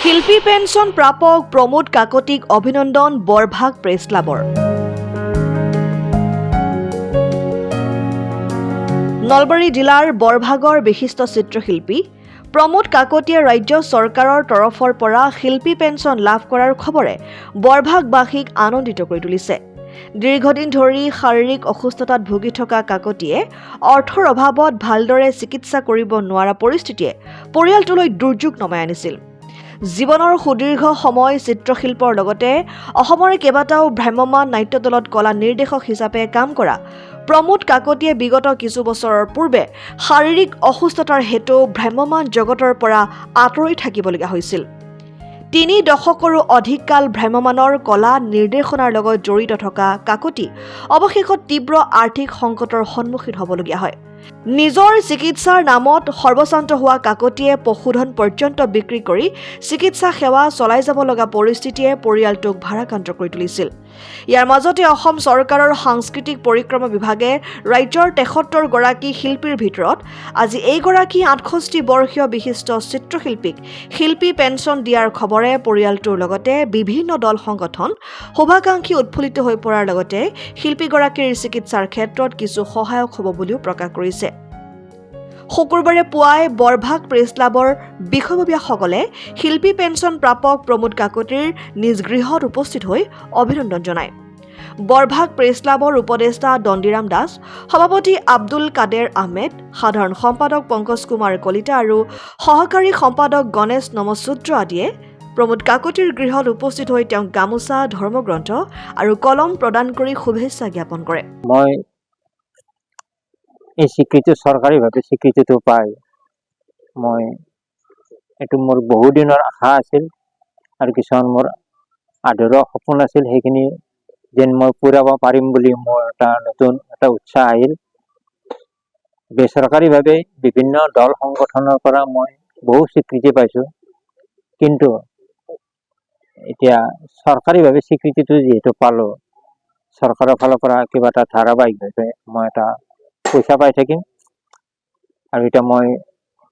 শিল্পী পেঞ্চন প্ৰাপক প্ৰমোদ কাকতিক অভিনন্দন বৰভাগ প্ৰেছ ক্লাবৰ। নলবাৰী জিলাৰ বৰভাগৰ বিশিষ্ট চিত্ৰশিল্পী প্ৰমোদ কাকতিয়ে ৰাজ্য চৰকাৰৰ তৰফৰ পৰা শিল্পী পেঞ্চন লাভ কৰাৰ খবৰে বৰভাগবাসীক আনন্দিত কৰি তুলিছে। দীৰ্ঘদিন ধৰি শাৰীৰিক অসুস্থতাত ভুগি থকা কাকতিয়ে অৰ্থৰ অভাৱত ভালদৰে চিকিৎসা কৰিব নোৱাৰা পৰিস্থিতিয়ে পৰিয়ালটোলৈ দুৰ্যোগ নমাই আনিছিল। জীৱনৰ সুদীৰ্ঘ সময় চিত্ৰশিল্পৰ লগতে অসমৰে কেইবাটাও ভ্ৰাম্যমাণ নাট্য দলত কলা নিৰ্দেশক হিচাপে কাম কৰা প্ৰমোদ কাকতিয়ে বিগত কিছু বছৰৰ পূৰ্বে শাৰীৰিক অসুস্থতাৰ হেতু ভ্ৰাম্যমাণ জগতৰ পৰা আঁতৰি থাকিবলগীয়া হৈছিল। 3 দশকৰো অধিক কাল ভ্ৰাম্যমাণৰ কলা নিৰ্দেশনাৰ লগত জড়িত থকা কাকতি অৱশেষত তীব্ৰ আৰ্থিক সংকটৰ সন্মুখীন হ'বলগীয়া হয়। নিজৰ চিকিৎসাৰ নামত সৰ্বশান্ত হোৱা কাকতিয়ে পশুধন পৰ্যন্ত বিক্ৰী কৰি চিকিৎসা সেৱা চলাই যাব লগা পৰিস্থিতিয়ে পৰিয়ালটোক ভাৰাক্ৰান্ত কৰি তুলিছিল। ইয়াৰ মাজতে অসম চৰকাৰৰ সাংস্কৃতিক পৰিক্ৰমা বিভাগে ৰাজ্যৰ 73 গৰাকী শিল্পীৰ ভিতৰত আজি এইগৰাকী 68 বৰ্ষীয় বিশিষ্ট চিত্ৰশিল্পীক শিল্পী পেঞ্চন দিয়াৰ খবৰে পৰিয়ালটোৰ লগতে বিভিন্ন দল সংগঠন শুভাকাংক্ষী উৎফুল্লিত হৈ পৰাৰ লগতে শিল্পীগৰাকীৰ চিকিৎসাৰ ক্ষেত্ৰত কিছু সহায়ক হ'ব বুলিও প্ৰকাশ কৰিছে। শুকুৰবাৰে পুৱাই বৰভাগ প্ৰেছ ক্লাবৰ বিষয়ববীয়াসকলে শিল্পী পেঞ্চন প্ৰাপক প্ৰমোদ কাকতিৰ নিজ গৃহত উপস্থিত হৈ অভিনন্দন জনায়। বৰভাগ প্ৰেছ ক্লাবৰ উপদেষ্টা দণ্ডিৰাম দাস, সভাপতি আব্দুল কাদেৰ আহমেদ, সাধাৰণ সম্পাদক পংকজ কুমাৰ কলিতা আৰু সহকাৰী সম্পাদক গণেশ নমচূদ্ৰ আদিয়ে প্ৰমোদ কাকতিৰ গৃহত উপস্থিত হৈ তেওঁক গামোচা, ধৰ্মগ্ৰন্থ আৰু কলম প্ৰদান কৰি শুভেচ্ছা জ্ঞাপন কৰে। মই এই স্বীকৃতি চৰকাৰীভাৱে স্বীকৃতিটো পাই মই এইটো মোৰ বহুদিনৰ আশা আছিল আৰু কিছুমান মোৰ আধৰুৱা সপোন আছিল, সেইখিনি যেন মই পূৰাব পাৰিম বুলি মোৰ এটা নতুন উৎসাহ আহিল। বেচৰকাৰীভাৱে বিভিন্ন দল সংগঠনৰ পৰা মই বহু স্বীকৃতি পাইছোঁ, কিন্তু এতিয়া চৰকাৰীভাৱে স্বীকৃতিটো যিহেতু পালোঁ, চৰকাৰৰ ফালৰ পৰা কিবা এটা ধাৰাবাহিকভাৱে মই এটা পইচা পাই থাকিম। আৰু এতিয়া মই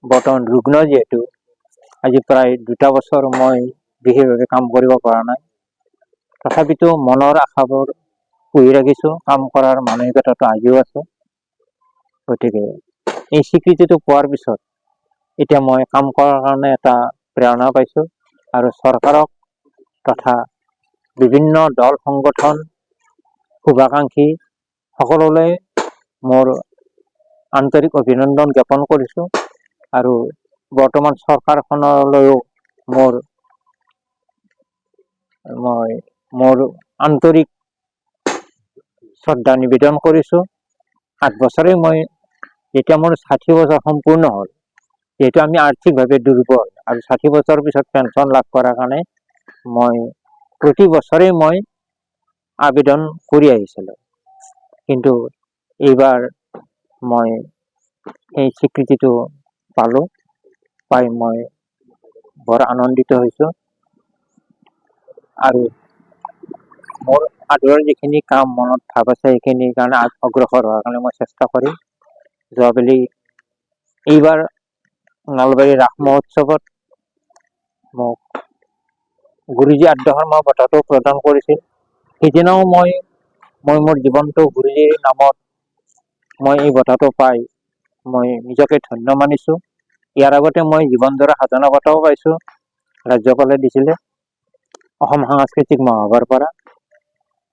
বৰ্তমান ৰুগ্ন, যিহেতু আজি প্ৰায় 2 বছৰ মই বিশেষভাৱে কাম কৰিব পৰা নাই, তথাপিতো মনৰ আশাবোৰ পুহি ৰাখিছোঁ, কাম কৰাৰ মানসিকতাটো আজিও আছে। গতিকে এই স্বীকৃতিটো পোৱাৰ পিছত এতিয়া মই কাম কৰাৰ কাৰণে এটা প্ৰেৰণা পাইছোঁ আৰু চৰকাৰক তথা বিভিন্ন দল সংগঠন শুভাকাংক্ষী সকলোলৈ মোৰ আন্তৰিক অভিনন্দন জ্ঞাপন কৰিছোঁ আৰু বৰ্তমান চৰকাৰখনলৈও মোৰ আন্তৰিক শ্ৰদ্ধা নিবেদন কৰিছোঁ। 8 বছৰে যেতিয়া মোৰ 60 বছৰ সম্পূৰ্ণ হ'ল, যিহেতু আমি আৰ্থিকভাৱে দুৰ্বল আৰু 60 বছৰৰ পিছত পেঞ্চন লাভ কৰাৰ কাৰণে মই প্ৰতি বছৰে মই আবেদন কৰি আহিছিলোঁ, কিন্তু এইবাৰ মই এই স্বীকৃতিটো পালোঁ, পাই মই বৰ আনন্দিত হৈছোঁ। আৰু মোৰ আধৰুৱা যিখিনি কাম মনত ভাৱ আছে, সেইখিনিৰ কাৰণে অগ্ৰসৰ হোৱাৰ কাৰণে মই চেষ্টা কৰিম। যোৱাবেলি এইবাৰ নলবাৰী ৰাস মহোৎসৱত মোক গুৰুজী আদ্য শৰ্মা বঁটাটো প্ৰদান কৰিছিল। সেইদিনাও মই মোৰ জীৱনটো গুৰুজীৰ নামত মই এই বঁটাটো পাই মই নিজকে ধন্য মানিছোঁ। ইয়াৰ আগতে মই জীৱনজোৰা সাধনা বঁটাও পাইছোঁ, ৰাজ্যপালে দিছিলে অসম সাংস্কৃতিক মহাসভাৰ পৰা,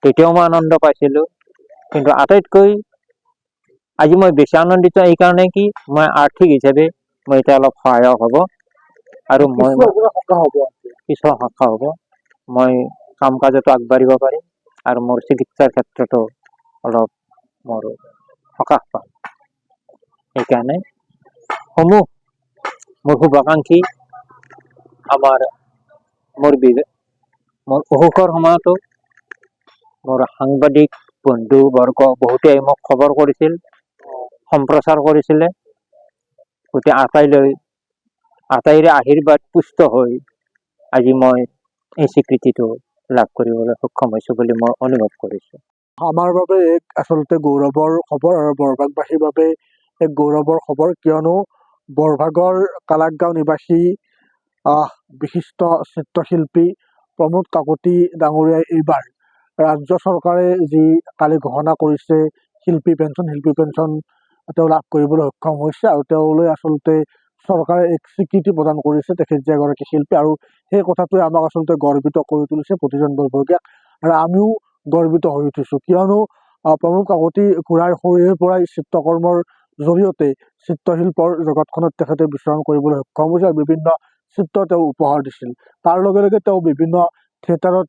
তেতিয়াও মই আনন্দ পাইছিলোঁ। কিন্তু আটাইতকৈ আজি মই বেছি আনন্দিত এইকাৰণে কি, মই আৰ্থিক হিচাপে মই এতিয়া অলপ সহায়ক হ'ব আৰু মই কিছু সকাহ হ'ব, মই কাম কাজতো আগবাঢ়িব পাৰিম আৰু মোৰ চিকিৎসাৰ ক্ষেত্ৰতো অলপ মোৰ সকাহ পাম। সেইকাৰণে মোৰ শুভাকাংক্ষী মোৰ অসুখৰ সময়তো মোৰ সাংবাদিক বন্ধু বৰ্গ বহুতে মোক খবৰ কৰিছিল, সম্প্ৰচাৰ কৰিছিলে। গতিকে আটাইৰে আশীৰ্বাদ পুষ্ট হৈ আজি মই এই স্বীকৃতিটো লাভ কৰিবলৈ সক্ষম হৈছোঁ বুলি মই অনুভৱ কৰিছোঁ। আমাৰ বাবে এক আচলতে গৌৰৱৰ খবৰ আৰু বৰভাগবাসীৰ বাবে এক গৌৰৱৰ খবৰ, কিয়নো বৰভাগৰ কালাকগাঁও নিবাসী বিশিষ্ট চিত্ৰশিল্পী প্ৰমোদ কাকতি ডাঙৰীয়াই এইবাৰ ৰাজ্য চৰকাৰে যি কালি ঘোষণা কৰিছে শিল্পী পেঞ্চন তেওঁ লাভ কৰিবলৈ সক্ষম হৈছে আৰু তেওঁলৈ আচলতে চৰকাৰে এক স্বীকৃতি প্ৰদান কৰিছে তেখেত যে এগৰাকী শিল্পী আৰু সেই কথাটোৱে আমাক আচলতে গৰ্বিত কৰি তুলিছে প্ৰতিজন বৰভগীয়াক আৰু আমিও গৰ্বিত হৈ উঠিছোঁ কিয়নো প্ৰমোদ কাকতি খুৰাৰ সৰুৰে পৰাই চিত্ৰকৰ্মৰ জৰিয়তে চিত্ৰশিল্পৰ জগতখনত তেখেতে বিচৰণ কৰিবলৈ সক্ষম হৈছে আৰু বিভিন্ন চিত্ৰ তেওঁ উপহাৰ দিছিল তাৰ লগে লগে তেওঁ বিভিন্ন থিয়েটাৰত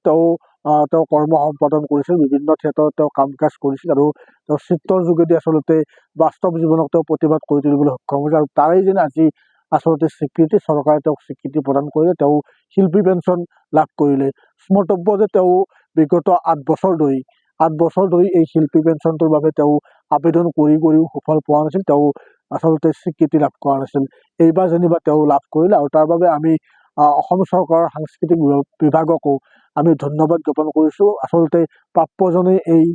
তেওঁ কৰ্ম সম্পাদন কৰিছিল বিভিন্ন থিয়েটাৰত তেওঁ কাম কাজ কৰিছিল আৰু তেওঁ চিত্ৰৰ যোগেদি আচলতে বাস্তৱ জীৱনক তেওঁ প্ৰতিবাদ কৰি তুলিবলৈ সক্ষম হৈছে আৰু তাৰেই যেন আজি আচলতে স্বীকৃতি চৰকাৰে তেওঁক স্বীকৃতি প্ৰদান কৰিলে তেওঁ শিল্পী পেঞ্চন লাভ কৰিলে স্মৰ্তব্য যে তেওঁ বিগত ৮ বছৰ ধৰি এই শিল্পী পেঞ্চনটোৰ বাবে তেওঁ আবেদন কৰিও সুফল পোৱা নাছিল তেওঁ আচলতে স্বীকৃতি লাভ কৰা নাছিল এইবাৰ যেনিবা তেওঁ লাভ কৰিলে আৰু তাৰ বাবে আমি অসম চৰকাৰৰ সাংস্কৃতিক বিভাগকো আমি ধন্যবাদ জ্ঞাপন কৰিছোঁ আচলতে প্ৰাপ্যজনে এই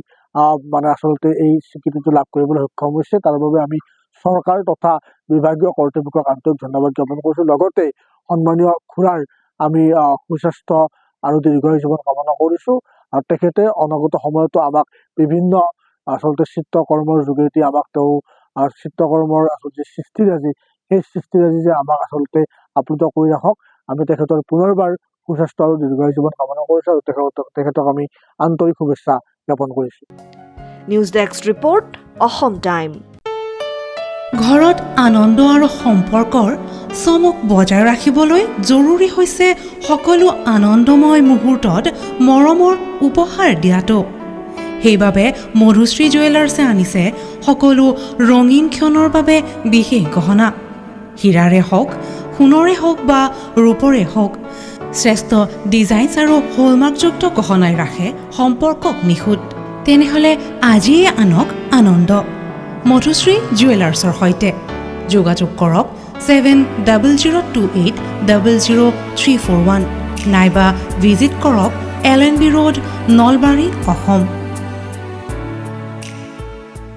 আচলতে এই স্বীকৃতিটো লাভ কৰিবলৈ সক্ষম হৈছে তাৰ বাবে আমি চৰকাৰ তথা বিভাগীয় কৰ্তৃপক্ষক আন্তৰিক ধন্যবাদ জ্ঞাপন কৰিছোঁ লগতে সন্মানীয় খুৰাৰ আমি সুস্বাস্থ্য আৰু দীৰ্ঘায়ু জীৱন কামনা কৰিছোঁ আৰু তেখেতে অনাগত সময়তো আমাক বিভিন্ন আচলতে চিত্ৰকৰ্মৰ যোগেদি আমাক তেওঁ চিত্ৰকৰ্মৰ আচলতে সৃষ্টিৰাজি সেই সৃষ্টিৰাজি যে আমাক আচলতে আপ্লুত কৰি ৰাখক আমি তেখেতৰ পুনৰবাৰ সুস্বাস্থ্য আৰু দীৰ্ঘায়ু জীৱন কামনা কৰিছোঁ আৰু তেখেতক আমি আন্তৰিক শুভেচ্ছা জ্ঞাপন কৰিছোঁ news desk report Assam time ঘৰত আনন্দ আৰু সম্পৰ্কৰ চমক বজাই ৰাখিবলৈ জৰুৰী হৈছে সকলো আনন্দময় মুহূৰ্তত মৰমৰ উপহাৰ দিয়াটো সেইবাবে মধুশ্ৰী জুৱেলাৰ্ছে আনিছে সকলো ৰঙীন ক্ষণৰ বাবে বিশেষ গহনা হীৰাৰে হওক সোণৰে হওক বা ৰূপৰে হওক শ্ৰেষ্ঠ ডিজাইনছ আৰু হলমাৰ্কযুক্ত গহনাই ৰাখে সম্পৰ্কক নিখুঁত তেনেহ'লে আজিয়ে আনক আনন্দ মধুশ্ৰী জুৱেলাৰ্ছৰ সৈতে যোগাযোগ কৰক 7002800341 নাইবা ভিজিট কৰক LNB ৰোড নলবাৰী অসম